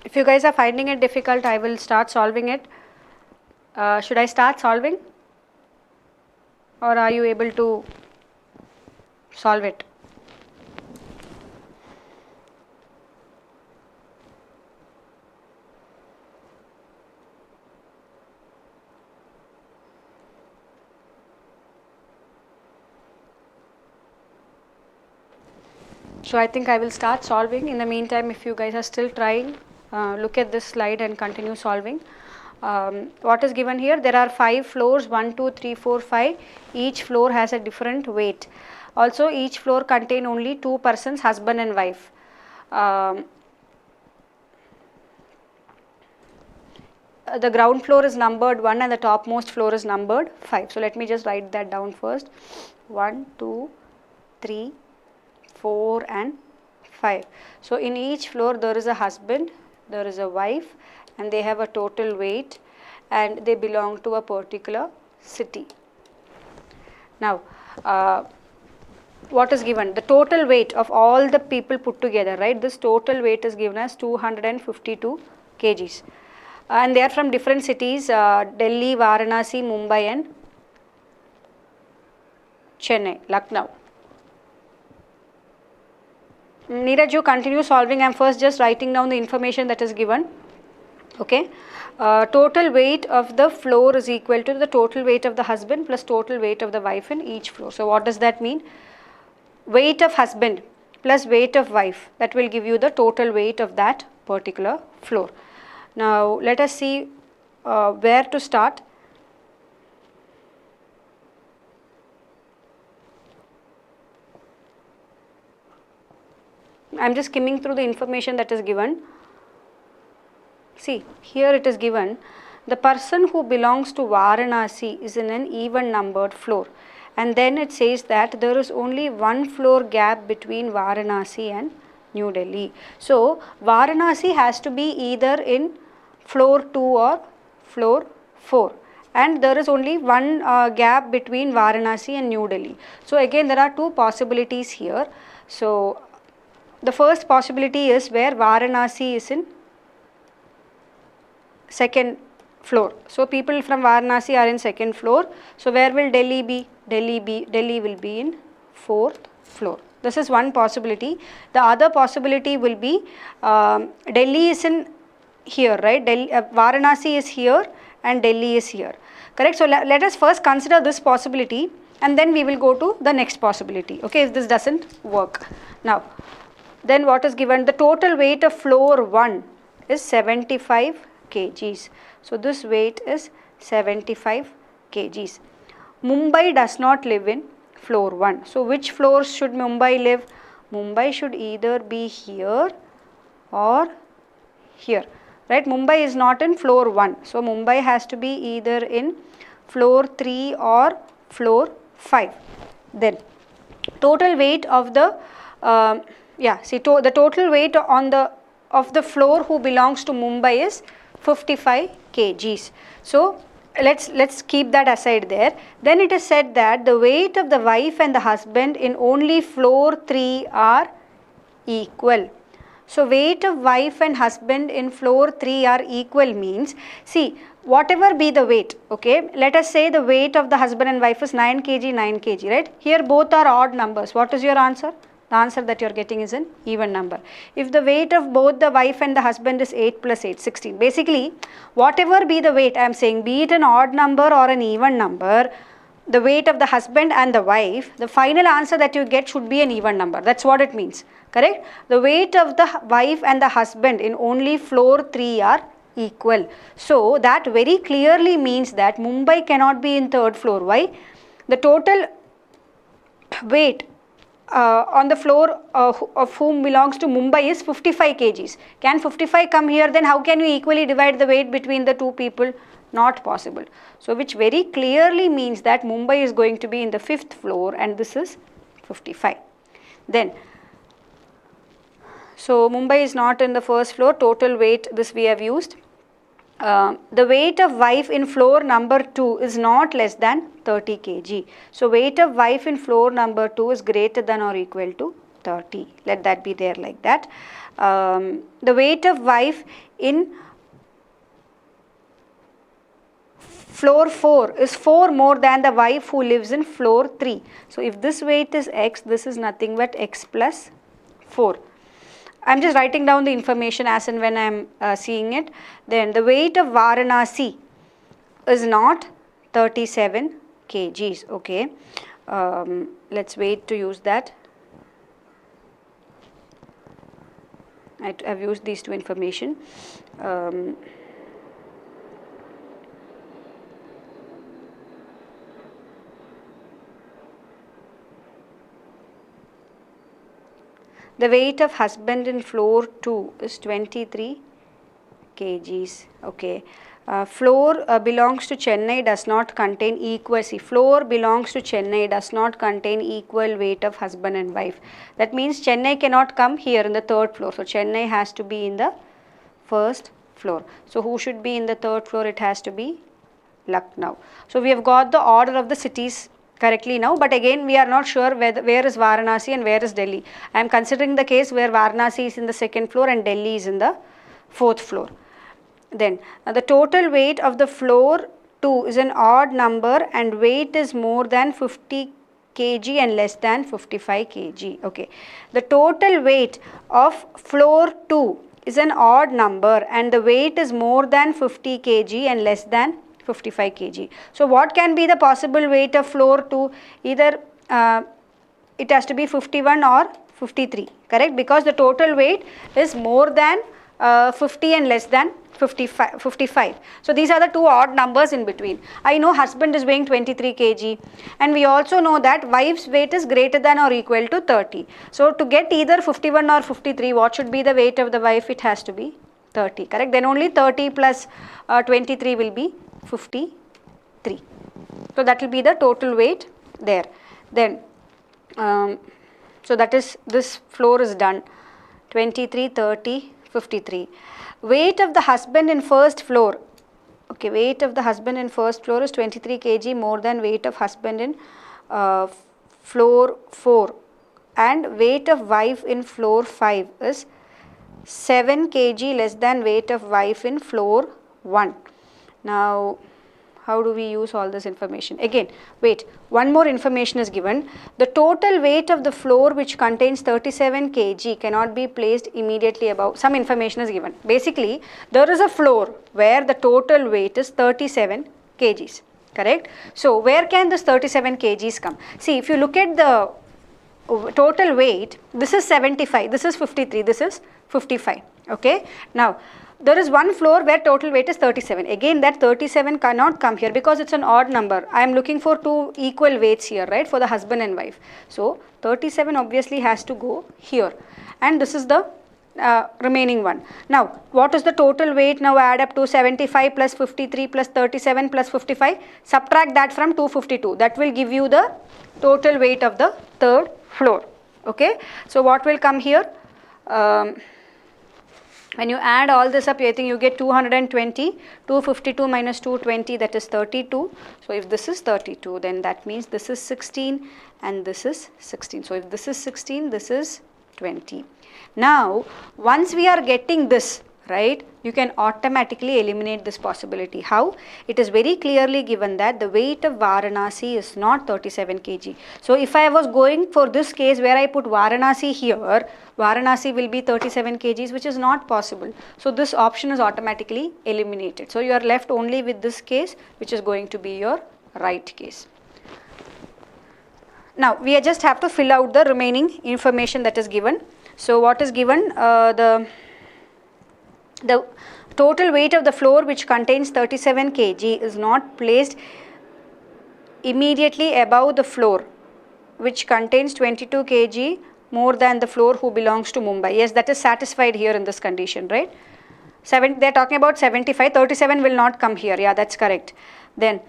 If you guys are finding it difficult, I will start solving it. Should I start solving, or are you able to solve it? So I think I will start solving. In the meantime, if you guys are still trying, look at this slide and continue solving. What is given here? There are 5 floors, 1, 2, 3, 4, 5. Each floor has a different weight. Also, each floor contain only 2 persons, husband and wife. The ground floor is numbered 1 and the topmost floor is numbered 5. So let me just write that down first. 1, 2, 3, 4 and 5. So in each floor there is a husband, there is a wife, and they have a total weight, and they belong to a particular city. Now what is given? The total weight of all the people put together, right? This total weight is given as 252 kgs. And they are from different cities, Delhi, Varanasi, Mumbai and Chennai, Lucknow. Neeraj, you continue solving. I am first just writing down the information that is given. Okay. Total weight of the floor is equal to the total weight of the husband plus total weight of the wife in each floor. So what does that mean? Weight of husband plus weight of wife, that will give you the total weight of that particular floor. Now let us see where to start. I am just skimming through the information that is given. See, here it is given, the person who belongs to Varanasi is in an even numbered floor, and then it says that there is only 1 floor gap between Varanasi and New Delhi. So Varanasi has to be either in floor 2 or floor 4, and there is only 1 gap between Varanasi and New Delhi. So again there are 2 possibilities here. So the first possibility is where Varanasi is in second floor. So people from Varanasi are in second floor. So where will Delhi be? Delhi will be in 4th floor. This is one possibility. The other possibility will be Delhi is in here, right? Varanasi is here and Delhi is here. Correct? So let us first consider this possibility and then we will go to the next possibility. Okay, if this doesn't work. Now, then what is given? The total weight of floor 1 is 75 kgs. So this weight is 75 kgs. Mumbai does not live in floor 1. So which floors should Mumbai live? Mumbai should either be here or here. Right? Mumbai is not in floor 1. So Mumbai has to be either in floor 3 or floor 5. Then total weight of the the total weight of the floor who belongs to Mumbai is 55 kgs. So let's keep that aside there. Then it is said that the weight of the wife and the husband in only floor 3 are equal. So weight of wife and husband in floor 3 are equal means, see, whatever be the weight, okay, let us say the weight of the husband and wife is 9 kg, 9 kg, right? Here both are odd numbers. What is your answer? The answer that you are getting is an even number. If the weight of both the wife and the husband is 8 plus 8, 16. Basically, whatever be the weight, I am saying, be it an odd number or an even number, the weight of the husband and the wife, the final answer that you get should be an even number. That's what it means. Correct? The weight of the wife and the husband in only floor 3 are equal. So that very clearly means that Mumbai cannot be in third floor. Why? The total weight on the floor of whom belongs to Mumbai is 55 kgs. Can 55 come here? Then how can we equally divide the weight between the two people? Not possible. So which very clearly means that Mumbai is going to be in the 5th floor and this is 55. Then, so Mumbai is not in the first floor. Total weight, this we have used. The weight of wife in floor number 2 is not less than 30 kg. So weight of wife in floor number 2 is greater than or equal to 30. Let that be there like that. The weight of wife in floor 4 is 4 more than the wife who lives in floor 3. So if this weight is x, this is nothing but x plus 4. I am just writing down the information as and when I am seeing it. Then the weight of Varanasi is not 37 kgs. Okay, let's wait to use that. I have used these two information. The weight of husband in floor 2 is 23 kgs. Okay. Floor belongs to Chennai does not contain equal. See, floor belongs to Chennai does not contain equal weight of husband and wife. That means Chennai cannot come here in the 3rd floor. So Chennai has to be in the 1st floor. So who should be in the 3rd floor? It has to be Lucknow. So we have got the order of the cities correctly now, but again we are not sure where is Varanasi and where is Delhi. I am considering the case where Varanasi is in the 2nd floor and Delhi is in the 4th floor. Then the total weight of the floor 2 is an odd number and weight is more than 50 kg and less than 55 kg. Okay. The total weight of floor 2 is an odd number and the weight is more than 50 kg and less than 55 kg. So what can be the possible weight of floor 2? Either it has to be 51 or 53, correct? Because the total weight is more than 50 and less than 55. So these are the two odd numbers in between. I know husband is weighing 23 kg and we also know that wife's weight is greater than or equal to 30. So to get either 51 or 53, what should be the weight of the wife? It has to be 30, correct? Then only 30 plus 23 will be 53. So that will be the total weight there. Then so that is, this floor is done. 23, 30, 53. Weight of the husband in 1st floor. Okay, weight of the husband in 1st floor is 23 kg more than weight of husband in floor 4, and weight of wife in floor 5 is 7 kg less than weight of wife in floor 1. Now How do we use all this information? Again, wait, one more information is given. The total weight of the floor which contains 37 kg cannot be placed immediately above. Some information is given. Basically, there is a floor where the total weight is 37 kgs, correct? So, where can this 37 kgs come? See, if you look at the total weight, this is 75, this is 53, this is 55, okay? Now, there is one floor where total weight is 37. Again, that 37 cannot come here because it's an odd number. I am looking for two equal weights here, right, for the husband and wife. So, 37 obviously has to go here, and this is the remaining one. Now, what is the total weight? Now add up to 75 plus 53 plus 37 plus 55. Subtract that from 252. That will give you the total weight of the third floor. Okay. So, what will come here? When you add all this up, I think you get 220, 252 minus 220, that is 32. So, if this is 32, then that means this is 16 and this is 16. So, if this is 16, this is 20. Now, once we are getting this, right, you can automatically eliminate this possibility. How? It is very clearly given that the weight of Varanasi is not 37 kg. So, if I was going for this case where I put Varanasi here, Varanasi will be 37 kgs, which is not possible. So, this option is automatically eliminated. So, you are left only with this case, which is going to be your right case. Now, we just have to fill out the remaining information that is given. So, what is given? The total weight of the floor which contains 37 kg is not placed immediately above the floor which contains 22 kg more than the floor who belongs to Mumbai. Yes, that is satisfied here in this condition, right? They are talking about 75, 37 will not come here. Yeah, that's correct. Then,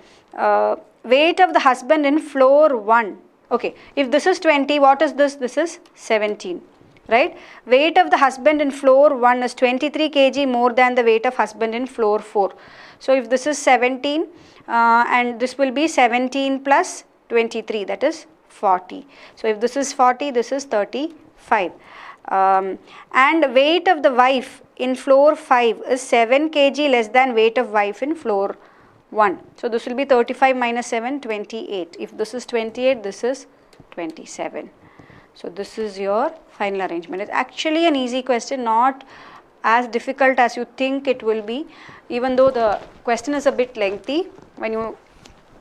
weight of the husband in floor 1. Okay, if this is 20, what is this? This is 17. Right? Weight of the husband in floor 1 is 23 kg more than the weight of husband in floor 4. So, if this is 17 and this will be 17 plus 23, that is 40. So, if this is 40, this is 35. And weight of the wife in floor 5 is 7 kg less than weight of wife in floor 1. So, this will be 35 minus 7, 28. If this is 28, this is 27. So, this is your final arrangement. It's actually an easy question, not as difficult as you think it will be, even though the question is a bit lengthy. When you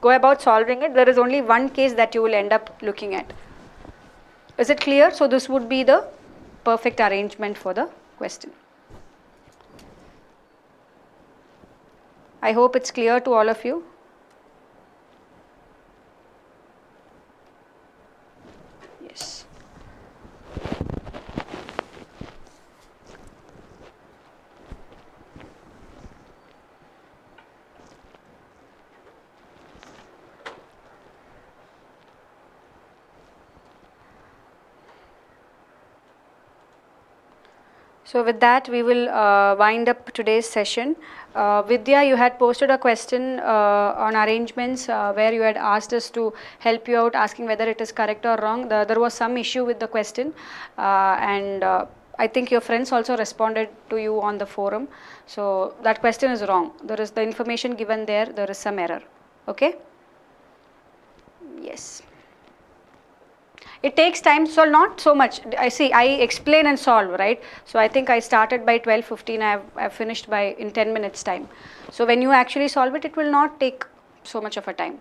go about solving it, there is only one case that you will end up looking at. Is it clear? So, this would be the perfect arrangement for the question. I hope it's clear to all of you. Yes. So, with that we will wind up today's session. Vidya, you had posted a question on arrangements where you had asked us to help you out, asking whether it is correct or wrong. There was some issue with the question and I think your friends also responded to you on the forum. So, that question is wrong. There is the information given there is some error. Okay? Yes. It takes time, so not so much. I explain and solve, right? So, I think I started by 12:15, I've finished in 10 minutes time. So, when you actually solve it, it will not take so much of a time,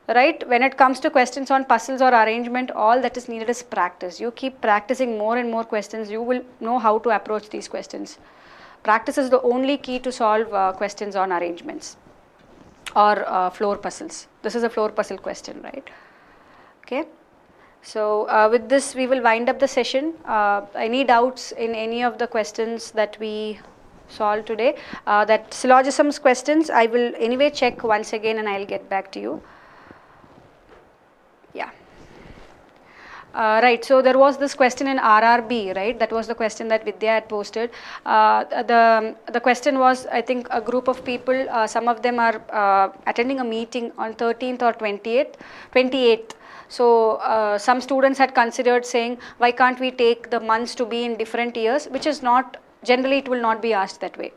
right? When it comes to questions on puzzles or arrangement, all that is needed is practice. You keep practicing more and more questions, you will know how to approach these questions. Practice is the only key to solve questions on arrangements or floor puzzles. This is a floor puzzle question, right? Okay. So, with this we will wind up the session. Any doubts in any of the questions that we solved today? That syllogisms questions I will anyway check once again and I will get back to you. Yeah. Right, so there was this question in RRB, right? That was the question that Vidya had posted. The question was, I think a group of people, some of them are attending a meeting on 13th or 28th. So, some students had considered saying, why can't we take the months to be in different years, which is not, generally it will not be asked that way.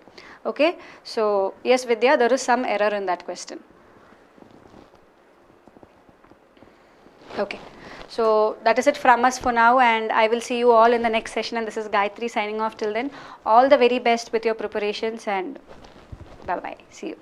Okay, so yes Vidya, there is some error in that question. Okay, so that is it from us for now, and I will see you all in the next session, and this is Gayatri signing off till then. All the very best with your preparations, and bye bye, see you.